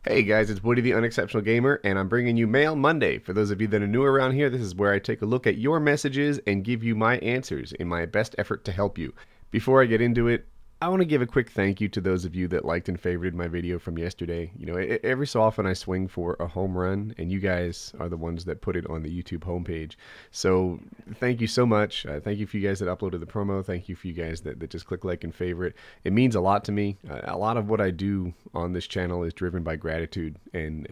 Hey guys, it's Woody the Unexceptional Gamer, and I'm bringing you Mail Monday. For those of you that are new around here, this is where I take a look at your messages and give you my answers in my best effort to help you. Before I get into it, I want to give a quick thank you to those of you that liked and favorited my video from yesterday. You know, every so often I swing for a home run, and you guys are the ones that put it on the YouTube homepage. So thank you so much. Thank you for you guys that uploaded the promo. Thank you for you guys that just click like and favorite. It means a lot to me. A lot of what I do on this channel is driven by gratitude, and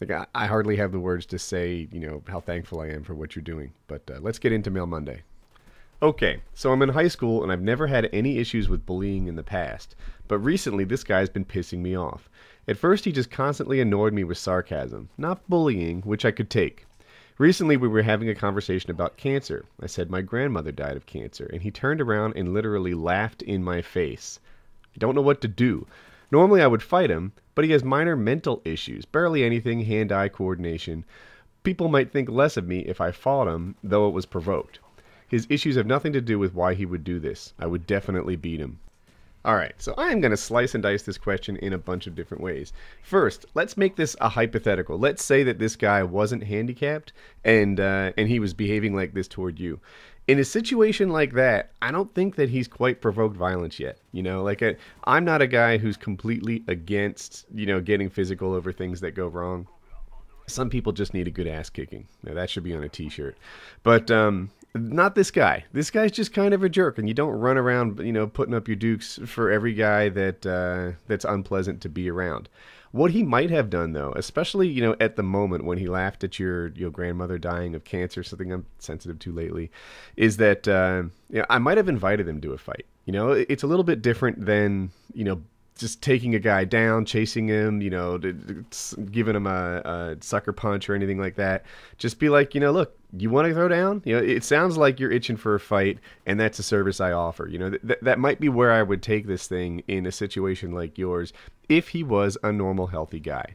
like I hardly have the words to say, you know, how thankful I am for what you're doing. But let's get into Mail Monday. Okay, so I'm in high school and I've never had any issues with bullying in the past, but recently this guy's been pissing me off. At first he just constantly annoyed me with sarcasm, not bullying, which I could take. Recently we were having a conversation about cancer. I said my grandmother died of cancer, and he turned around and literally laughed in my face. I don't know what to do. Normally I would fight him, but he has minor mental issues, barely anything hand-eye coordination. People might think less of me if I fought him, though it was provoked. His issues have nothing to do with why he would do this. I would definitely beat him. Alright, so I am going to slice and dice this question in a bunch of different ways. First, let's make this a hypothetical. Let's say that this guy wasn't handicapped and he was behaving like this toward you. In a situation like that, I don't think that he's quite provoked violence yet. You know, like I'm not a guy who's completely against, you know, getting physical over things that go wrong. Some people just need a good ass kicking. Now, that should be on a t-shirt. But not this guy. This guy's just kind of a jerk, and you don't run around, you know, putting up your dukes for every guy that's unpleasant to be around. What he might have done, though, especially, you know, at the moment when he laughed at your grandmother dying of cancer, something I'm sensitive to lately, is that you know, I might have invited him to a fight. You know, it's a little bit different than, you know, just taking a guy down, chasing him, you know, giving him a sucker punch or anything like that. Just be like, you know, look, you want to throw down? You know, it sounds like you're itching for a fight, and that's a service I offer. You know, that might be where I would take this thing in a situation like yours if he was a normal, healthy guy.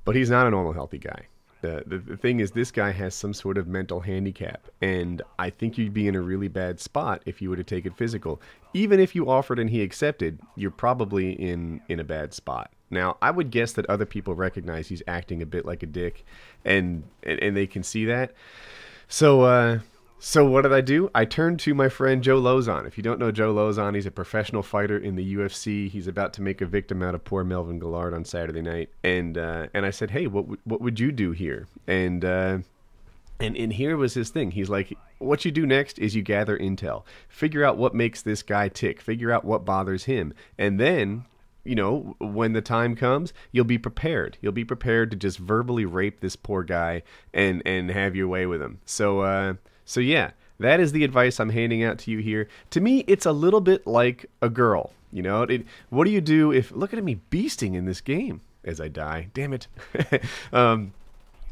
But he's not a normal, healthy guy. The thing is, this guy has some sort of mental handicap, and I think you'd be in a really bad spot if you were to take it physical. Even if you offered and he accepted, you're probably in a bad spot. Now, I would guess that other people recognize he's acting a bit like a dick, and they can see that. So what did I do? I turned to my friend Joe Lozon. If you don't know Joe Lozon, he's a professional fighter in the UFC. He's about to make a victim out of poor Melvin Gillard on Saturday night. And I said, hey, what would you do here? And here was his thing. He's like, what you do next is you gather intel. Figure out what makes this guy tick. Figure out what bothers him. And then, you know, when the time comes, you'll be prepared. You'll be prepared to just verbally rape this poor guy and have your way with him. So yeah, that is the advice I'm handing out to you here. To me, it's a little bit like a girl. You know, what do you do if... Look at me beasting in this game as I die. Damn it.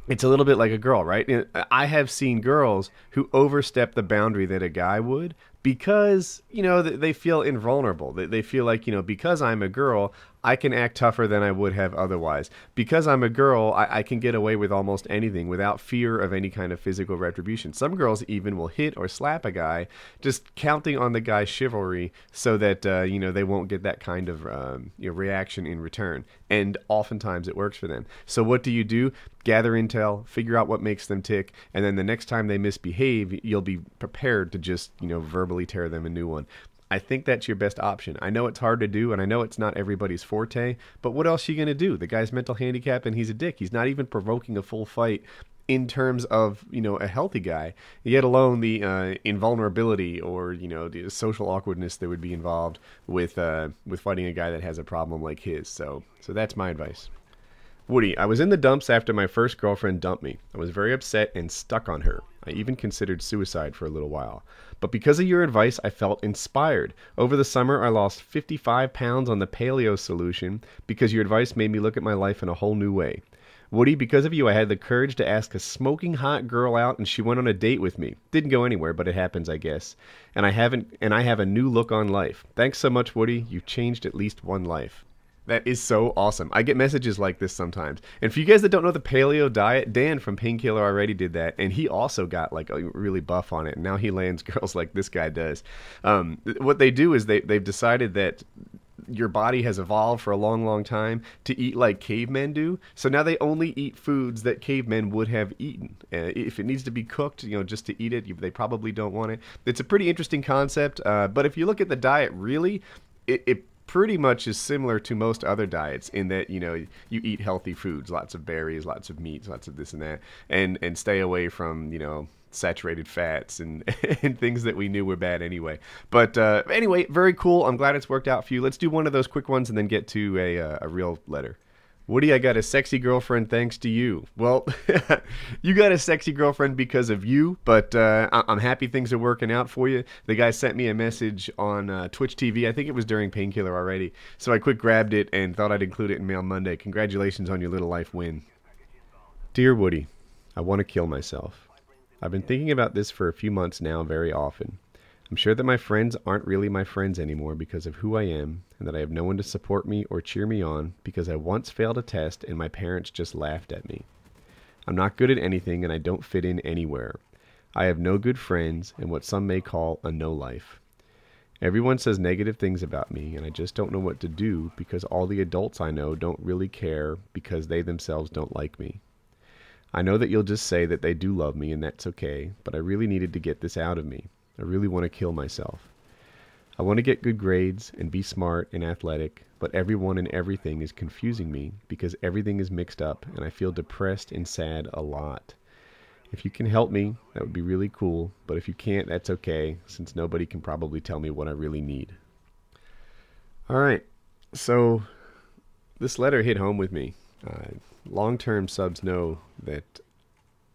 It's a little bit like a girl, right? I have seen girls who overstep the boundary that a guy would because, you know, they feel invulnerable. They feel like, you know, because I'm a girl, I can act tougher than I would have otherwise. Because I'm a girl, I can get away with almost anything without fear of any kind of physical retribution. Some girls even will hit or slap a guy, just counting on the guy's chivalry so that, you know, they won't get that kind of you know, reaction in return. And oftentimes it works for them. So what do? Gather intel, figure out what makes them tick, and then the next time they misbehave, you'll be prepared to just, you know, verbally tear them a new one. I think that's your best option. I know it's hard to do, and I know it's not everybody's forte, but what else are you going to do? The guy's mental handicap, and he's a dick. He's not even provoking a full fight in terms of, you know, a healthy guy, yet alone the invulnerability or, you know, the social awkwardness that would be involved with fighting a guy that has a problem like his. So that's my advice. Woody, I was in the dumps after my first girlfriend dumped me. I was very upset and stuck on her. I even considered suicide for a little while. But because of your advice, I felt inspired. Over the summer, I lost 55 pounds on the paleo solution because your advice made me look at my life in a whole new way. Woody, because of you, I had the courage to ask a smoking hot girl out, and she went on a date with me. Didn't go anywhere, but it happens, I guess. And I have a new look on life. Thanks so much, Woody. You've changed at least one life. That is so awesome. I get messages like this sometimes. And for you guys that don't know the paleo diet, Dan from Painkiller already did that, and he also got like really buff on it. And now he lands girls like this guy does. What they do is they've decided that your body has evolved for a long, long time to eat like cavemen do. So now they only eat foods that cavemen would have eaten. If it needs to be cooked, just to eat it, they probably don't want it. It's a pretty interesting concept. But if you look at the diet, really, it pretty much is similar to most other diets in that you eat healthy foods, lots of berries, lots of meats, lots of this and that, and stay away from saturated fats and and things that we knew were bad anyway. But anyway, very cool. I'm glad it's worked out for you. Let's do one of those quick ones and then get to a real letter. Woody, I got a sexy girlfriend thanks to you. Well, you got a sexy girlfriend because of you, but I'm happy things are working out for you. The guy sent me a message on Twitch TV. I think it was during Painkiller already. So I quick grabbed it and thought I'd include it in Mail Monday. Congratulations on your little life win. Dear Woody, I want to kill myself. I've been thinking about this for a few months now very often. I'm sure that my friends aren't really my friends anymore because of who I am, and that I have no one to support me or cheer me on because I once failed a test and my parents just laughed at me. I'm not good at anything and I don't fit in anywhere. I have no good friends and what some may call a no life. Everyone says negative things about me and I just don't know what to do because all the adults I know don't really care because they themselves don't like me. I know that you'll just say that they do love me and that's okay, but I really needed to get this out of me. I really want to kill myself. I want to get good grades and be smart and athletic, but everyone and everything is confusing me because everything is mixed up and I feel depressed and sad a lot. If you can help me, that would be really cool, but if you can't, that's okay, since nobody can probably tell me what I really need. Alright, so this letter hit home with me. Long-term subs know that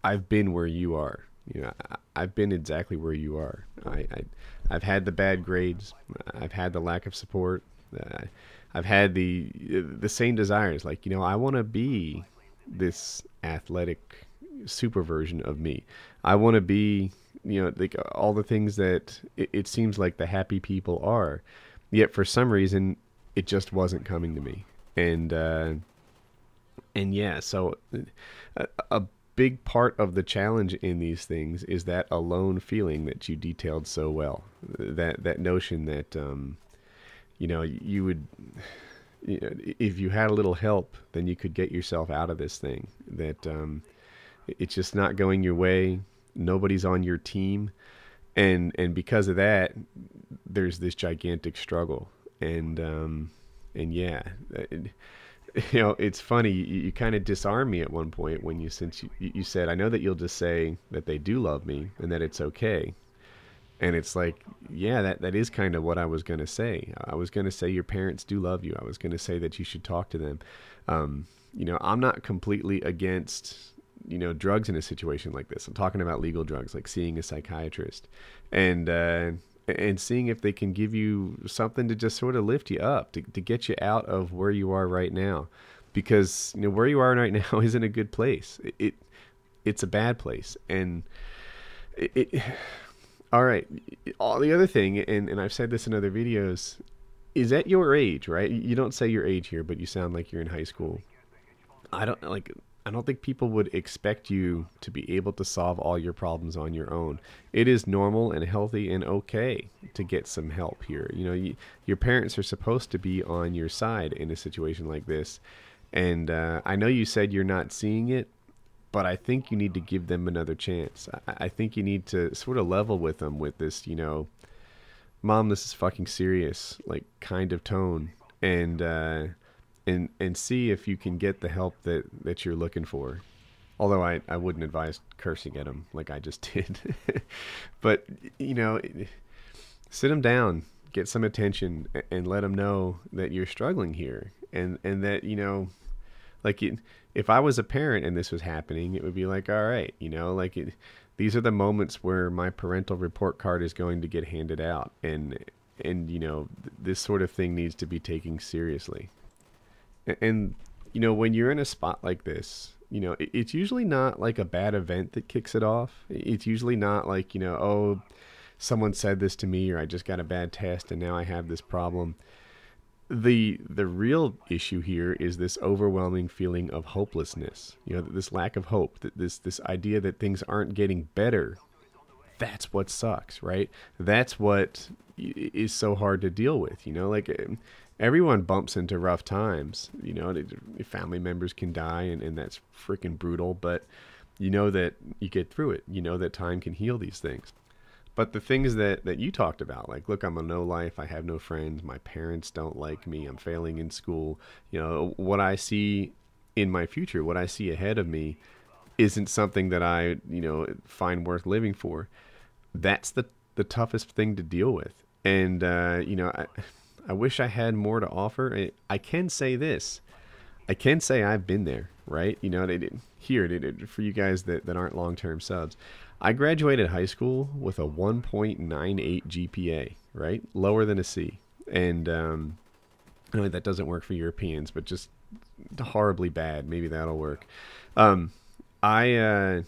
I've been where you are. I've been exactly where you are. I've had the bad grades. I've had the lack of support. I've had the same desires. Like, I want to be this athletic super version of me. I want to be, like all the things that it seems like the happy people are. Yet for some reason, it just wasn't coming to me. And yeah, so a big part of the challenge in these things is that alone feeling that you detailed so well. That notion that you would, if you had a little help, then you could get yourself out of this thing. That it's just not going your way. Nobody's on your team, and because of that, there's this gigantic struggle. And yeah. It's funny, you kind of disarmed me at one point when you said, I know that you'll just say that they do love me and that it's okay. And it's like, yeah, that is kind of what I was going to say. I was going to say your parents do love you. I was going to say that you should talk to them. I'm not completely against, drugs in a situation like this. I'm talking about legal drugs, like seeing a psychiatrist. And seeing if they can give you something to just sort of lift you up, to get you out of where you are right now. Because, where you are right now isn't a good place. It's a bad place. And all right, all the other thing, and I've said this in other videos, is at your age, right? You don't say your age here, but you sound like you're in high school. I don't think people would expect you to be able to solve all your problems on your own. It is normal and healthy and okay to get some help here. Your parents are supposed to be on your side in a situation like this. And I know you said you're not seeing it, but I think you need to give them another chance. I think you need to sort of level with them with this, Mom, this is fucking serious, like kind of tone. And see if you can get the help that you're looking for. Although I wouldn't advise cursing at them like I just did. But, sit them down, get some attention, and let them know that you're struggling here. And that, if I was a parent and this was happening, it would be like, all right, these are the moments where my parental report card is going to get handed out. And this sort of thing needs to be taken seriously. And, when you're in a spot like this, it's usually not like a bad event that kicks it off. It's usually not like, oh, someone said this to me or I just got a bad test and now I have this problem. The real issue here is this overwhelming feeling of hopelessness, this lack of hope, this idea that things aren't getting better. That's what sucks, right? That's what is so hard to deal with, everyone bumps into rough times. You know, family members can die, and that's freaking brutal. But you know that you get through it. You know that time can heal these things. But the things that you talked about, like, look, I'm a no life. I have no friends. My parents don't like me. I'm failing in school. You know, what I see in my future, what I see ahead of me, isn't something that I, find worth living for. That's the toughest thing to deal with. And, I wish I had more to offer. I can say this. I can say I've been there, right? You know, for you guys that aren't long-term subs, I graduated high school with a 1.98 GPA, right? Lower than a C. And I know that doesn't work for Europeans, but just horribly bad. Maybe that'll work. I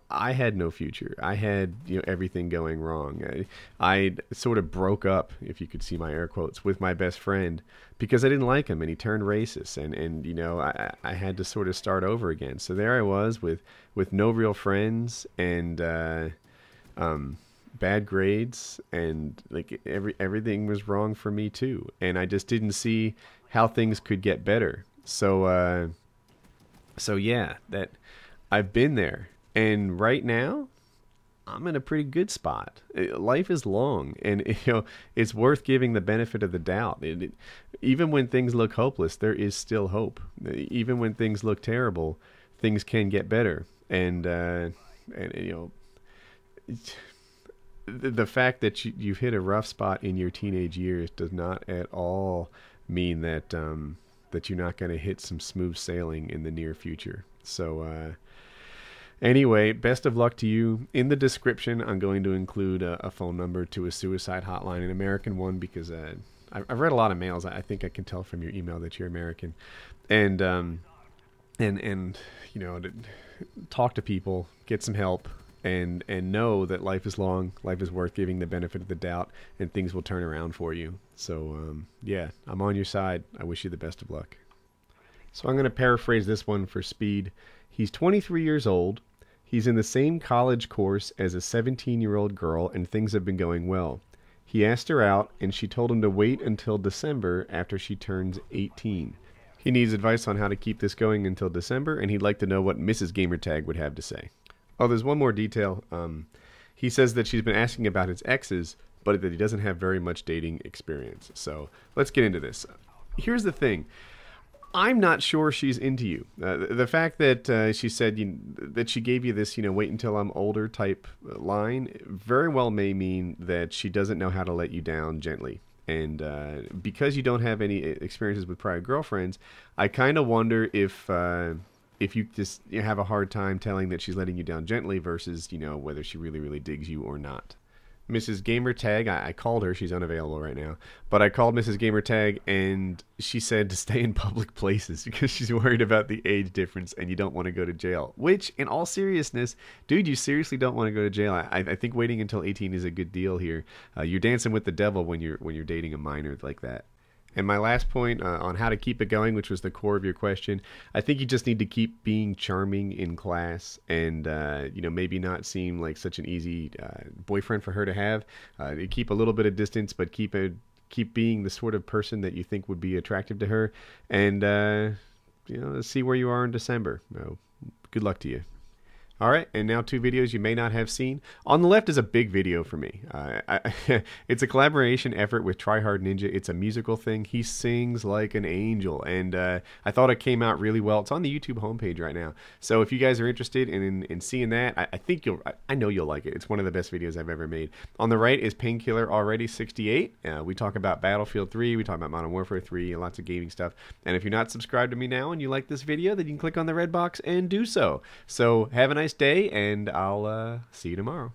had no future. I had, everything going wrong. I sort of broke up, if you could see my air quotes, with my best friend because I didn't like him and he turned racist. And I had to sort of start over again. So there I was with no real friends and bad grades, and like everything was wrong for me too. And I just didn't see how things could get better. So yeah, that I've been there. And right now, I'm in a pretty good spot. Life is long, and it's worth giving the benefit of the doubt. Even when things look hopeless, there is still hope. Even when things look terrible, things can get better. And the fact that you've hit a rough spot in your teenage years does not at all mean that that you're not going to hit some smooth sailing in the near future. So. Anyway, best of luck to you. In the description, I'm going to include a phone number to a suicide hotline, an American one, because I've read a lot of mails. I think I can tell from your email that you're American, and talk to people, get some help, and know that life is long, life is worth giving the benefit of the doubt, and things will turn around for you. So yeah, I'm on your side. I wish you the best of luck. So I'm going to paraphrase this one for speed. He's 23 years old. He's in the same college course as a 17-year-old girl, and things have been going well. He asked her out, and she told him to wait until December after she turns 18. He needs advice on how to keep this going until December, and he'd like to know what Mrs. Gamertag would have to say. Oh, there's one more detail. He says that she's been asking about his exes, but that he doesn't have very much dating experience. So let's get into this. Here's the thing. I'm not sure she's into you. The fact that she said that she gave you this, wait until I'm older type line, very well may mean that she doesn't know how to let you down gently. And because you don't have any experiences with prior girlfriends, I kind of wonder if you just have a hard time telling that she's letting you down gently versus, whether she really, really digs you or not. Mrs. Gamertag, I called her. She's unavailable right now. But I called Mrs. Gamertag, and she said to stay in public places because she's worried about the age difference and you don't want to go to jail. Which, in all seriousness, dude, you seriously don't want to go to jail. I think waiting until 18 is a good deal here. You're dancing with the devil when you're dating a minor like that. And my last point on how to keep it going, which was the core of your question, I think you just need to keep being charming in class and, maybe not seem like such an easy boyfriend for her to have. Keep a little bit of distance, but keep being the sort of person that you think would be attractive to her. And, see where you are in December. Good luck to you. All right, and now two videos you may not have seen. On the left is a big video for me. It's a collaboration effort with Try Hard Ninja. It's a musical thing. He sings like an angel, and I thought it came out really well. It's on the YouTube homepage right now. So if you guys are interested in seeing that, I know you'll like it. It's one of the best videos I've ever made. On the right is Painkiller Already 68. We talk about Battlefield 3. We talk about Modern Warfare 3 and lots of gaming stuff. And if you're not subscribed to me now and you like this video, then you can click on the red box and do so. So have a nice day, and I'll see you tomorrow.